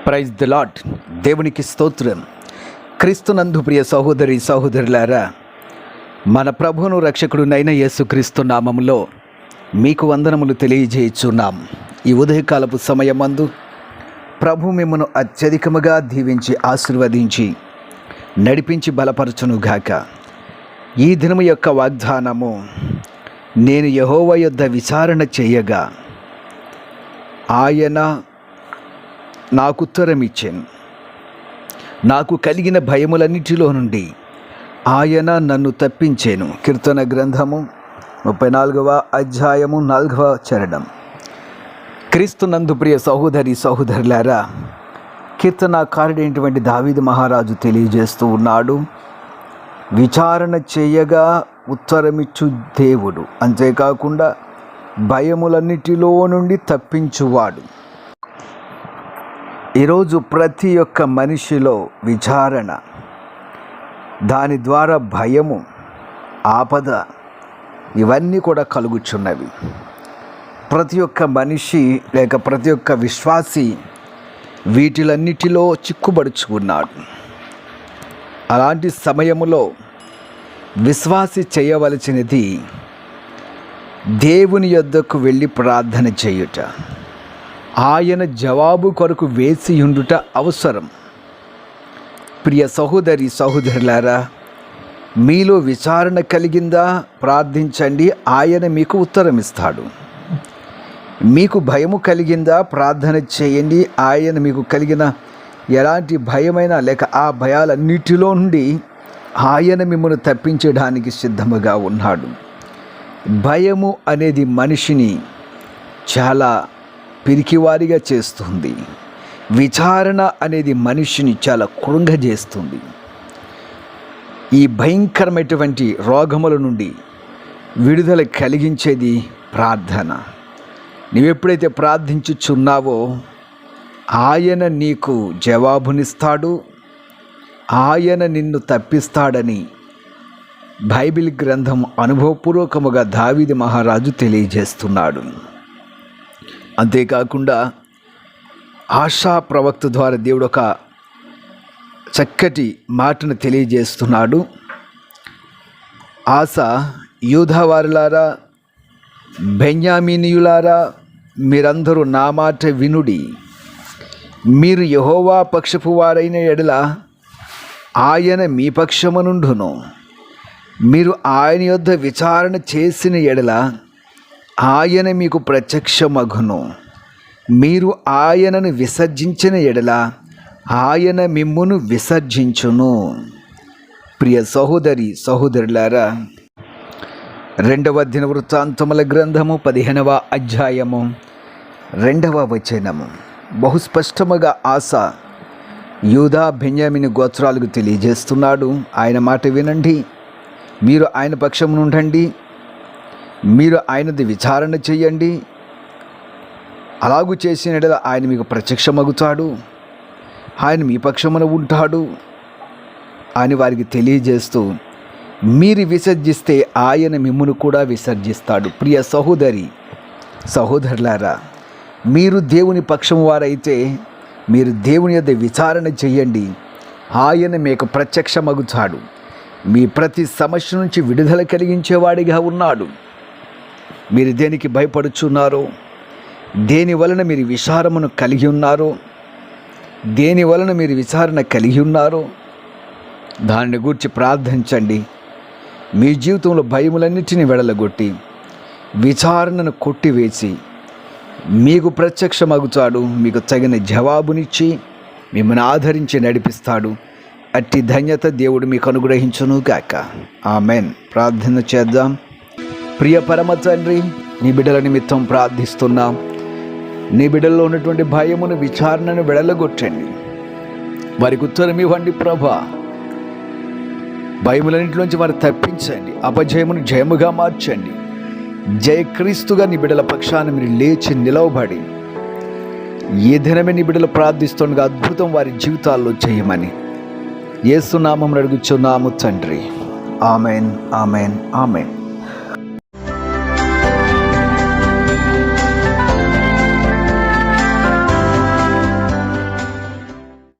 Praise the lord. దేవునికి స్తోత్రం. క్రీస్తునందు ప్రియ సహోదరి సహోదరులారా, మన ప్రభువును రక్షకుడునైన యేసుక్రీస్తు నామములో మీకు వందనములు తెలియజేయుచున్నాం. ఈ ఉదయకాలపు సమయమందు ప్రభు మిమ్మను అత్యధికముగా దీవించి ఆశీర్వదించి నడిపించి బలపరచునుగాక. ఈ దినము యొక్క వాగ్దానము, నేను యెహోవా యొద్ద విచారణ చేయగా ఆయన నాకు ఉత్తరం ఇచ్చాను. నాకు కలిగిన భయములన్నిటిలో నుండి ఆయన నన్ను తప్పించాను. కీర్తన గ్రంథము 34వ అధ్యాయము 4వ చరణం. క్రీస్తునందు ప్రియ సహోదరి సహోదరులారా, కీర్తనాకారుడైనటువంటి దావీదు మహారాజు తెలియజేస్తూ ఉన్నాడు, విచారణ చేయగా ఉత్తరమిచ్చు దేవుడు, అంతేకాకుండా భయములన్నిటిలో నుండి తప్పించువాడు. ఈరోజు ప్రతి ఒక్క మనిషిలో విచారణ, దాని ద్వారా భయము, ఆపద ఇవన్నీ కూడా కలుగుచున్నవి. ప్రతి ఒక్క మనిషి లేక ప్రతి ఒక్క విశ్వాసి వీటిలన్నిటిలో చిక్కుబడుచుకున్నాడు. అలాంటి సమయములో విశ్వాసి చేయవలసినది దేవుని యొద్దకు వెళ్ళి ప్రార్థన చేయుట, ఆయన జవాబు కొరకు వేచి ఉండుట అవసరం. ప్రియ సహోదరి సహోదరులారా, మీలో విచారణ కలిగిందా? ప్రార్థించండి, ఆయన మీకు ఉత్తరం ఇస్తాడు. మీకు భయము కలిగిందా? ప్రార్థన చేయండి, ఆయన మీకు కలిగిన ఎలాంటి భయమైనా లేక ఆ భయాలన్నిటిలో నుండి ఆయన మిమ్మల్ని తప్పించడానికి సిద్ధముగా ఉన్నాడు. భయము అనేది మనిషిని చాలా పిరికివారిగా చేస్తుంది. విచారణ అనేది మనిషిని చాలా కృంగజేస్తుంది. ఈ భయంకరమైనటువంటి రోగముల నుండి విడుదల కలిగించేది ప్రార్థన. నీవెప్పుడైతే ప్రార్థించుచున్నావో ఆయన నీకు జవాబునిస్తాడు, ఆయన నిన్ను తప్పిస్తాడని బైబిల్ గ్రంథం అనుభవపూర్వకముగా దావీదు మహారాజు తెలియజేస్తున్నాడు. అంతేకాకుండా ఆశా ప్రవక్త ద్వారా దేవుడు ఒక చక్కటి మాటను తెలియజేస్తున్నాడు. ఆశ, యూదావారులారా, బెన్యామీనీయులారా, మీరందరూ నా మాట వినుడి. మీరు యెహోవా పక్షపు వారైన ఎడల ఆయన మీ పక్షమునుండును. మీరు ఆయన యొద్ద విచారణ చేసిన ఎడల ఆయన మీకు ప్రత్యక్షమగును. మీరు ఆయనను విసర్జించిన ఎడల ఆయన మిమ్మును విసర్జించును. ప్రియ సహోదరి సహోదరులారా, 2వ దినవృత్తాంతముల గ్రంథము 15వ అధ్యాయము 2వ వచనము బహు స్పష్టముగా ఆశ యూదా బెన్యామీను గోత్రాలకు తెలియజేస్తున్నాడు. ఆయన మాట వినండి, మీరు ఆయన పక్షమున ఉండండి, మీరు ఆయనది విచారణ చేయండి. అలాగూ చేసిన ఎడల ఆయన మీకు ప్రత్యక్షమగుతాడు, ఆయన మీ పక్షమున ఉంటాడు అని వారికి తెలియజేస్తూ, మీరు విసర్జిస్తే ఆయన మిమ్మును కూడా విసర్జిస్తాడు. ప్రియ సహోదరి సహోదరులారా, మీరు దేవుని పక్షం వారైతే మీరు దేవుని యొద్ద విచారణ చేయండి, ఆయన మీకు ప్రత్యక్షమగుతాడు. మీ ప్రతి సమస్య నుంచి విడుదల కలిగించేవాడిగా ఉన్నాడు. మీరు దేనికి భయపడుచున్నారో, దేని వలన మీరు విచారమును కలిగి ఉన్నారో, దేని వలన మీరు విచారణ కలిగి ఉన్నారో దానిని గూర్చి ప్రార్థించండి. మీ జీవితంలో భయములన్నిటిని వెడలగొట్టి విచారణను కొట్టివేసి మీకు ప్రత్యక్షమగుతాడు. మీకు తగిన జవాబునిచ్చి మిమ్మల్ని ఆదరించి నడిపిస్తాడు. అట్టి ధన్యత దేవుడు మీకు అనుగ్రహించును గాక. ఆమెన్. ప్రార్థన చేద్దాం. ప్రియ పరమ తండ్రి, నీ బిడ్డల నిమిత్తం ప్రార్థిస్తున్నాం. నీ బిడ్డల్లో ఉన్నటువంటి భయమును, విచారణను వెడలగొట్టండి. వారికి ఉత్తరం ఇవ్వండి ప్రభా. భయములన్నింటిలోంచి వారు తప్పించండి. అపజయమును జయముగా మార్చండి. జయక్రీస్తుగా నీ బిడ్డల పక్షాన మీరు లేచి నిలవబడి ఏ దినమే నీ బిడ్డలు ప్రార్థిస్తుండగా అద్భుతం వారి జీవితాల్లో చేయమని యేసు నామమున అడుగుచున్నాము తండ్రి. Amen, amen, amen.